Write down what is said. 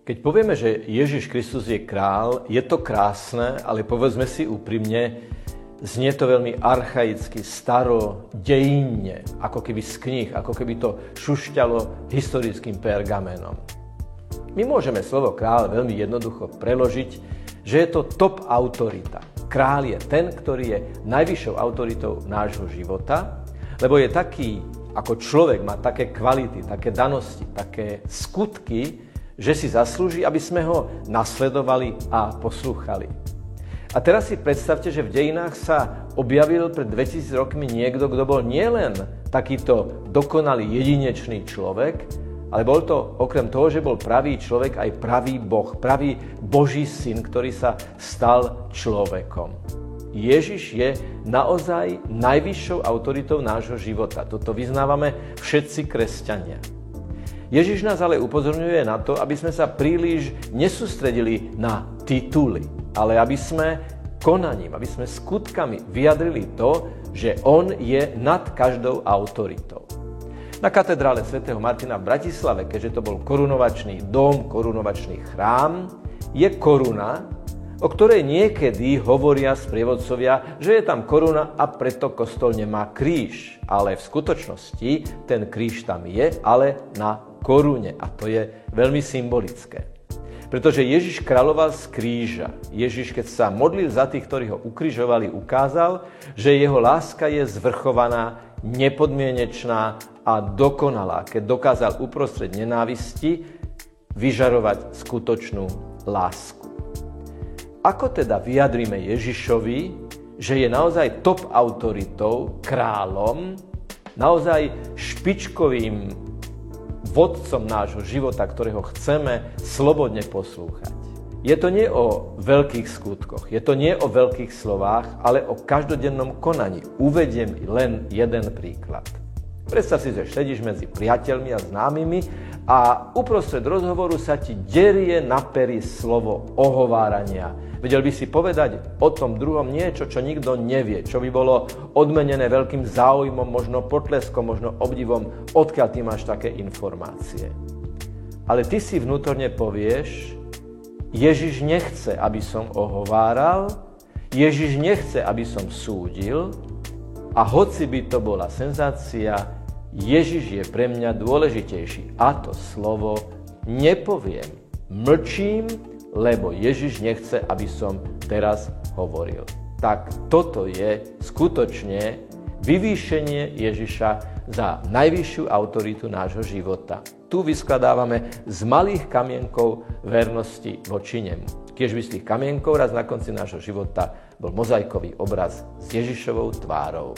Keď povieme, že Ježiš Kristus je král, je to krásne, ale povedzme si úprimne, znie to veľmi archaicky, staro, dejinne, ako keby z kníh, ako keby to šušťalo historickým pergamenom. My môžeme slovo kráľ veľmi jednoducho preložiť, že je to top autorita. Kráľ je ten, ktorý je najvyššou autoritou nášho života, lebo je taký, ako človek má také kvality, také danosti, také skutky, že si zaslúži, aby sme ho nasledovali a poslúchali. A teraz si predstavte, že v dejinách sa objavil pred 2000 rokmi niekto, kto bol nielen takýto dokonalý jedinečný človek, ale bol to okrem toho, že bol pravý človek, aj pravý Boh, pravý Boží syn, ktorý sa stal človekom. Ježiš je naozaj najvyššou autoritou nášho života. Toto vyznávame všetci kresťania. Ježiš nás ale upozorňuje na to, aby sme sa príliš nesústredili na tituly, ale aby sme konaním, aby sme skutkami vyjadrili to, že on je nad každou autoritou. Na katedrále svätého Martina v Bratislave, keďže to bol korunovačný dom, korunovačný chrám, je koruna, o ktorej niekedy hovoria sprievodcovia, že je tam koruna a preto kostol nemá kríž. Ale v skutočnosti ten kríž tam je, ale na korune. A to je veľmi symbolické. Pretože Ježiš kráľoval z kríža. Ježiš, keď sa modlil za tých, ktorí ho ukrižovali, ukázal, že jeho láska je zvrchovaná, nepodmienečná a dokonalá, keď dokázal uprostred nenávisti vyžarovať skutočnú lásku. Ako teda vyjadríme Ježišovi, že je naozaj top autoritou, kráľom, naozaj špičkovým vodcom nášho života, ktorého chceme slobodne poslúchať? Je to nie o veľkých skutkoch, je to nie o veľkých slovách, ale o každodennom konaní. Uvediem len jeden príklad. Predstav si, že sedíš medzi priateľmi a známymi a uprostred rozhovoru sa ti derie na pery slovo ohovárania. Vedel by si povedať o tom druhom niečo, čo nikto nevie, čo by bolo odmenené veľkým záujmom, možno potleskom, možno obdivom, odkiaľ ty máš také informácie. Ale ty si vnútorne povieš, Ježiš nechce, aby som ohováral, Ježiš nechce, aby som súdil a hoci by to bola senzácia, Ježiš je pre mňa dôležitejší. A to slovo nepoviem. Mlčím, lebo Ježiš nechce, aby som teraz hovoril. Tak toto je skutočne vyvýšenie Ježiša za najvyššiu autoritu nášho života. Tu vyskladávame z malých kamienkov vernosti voči nemu. Kiežby z tých kamienkov raz na konci nášho života bol mozaikový obraz s Ježišovou tvárou.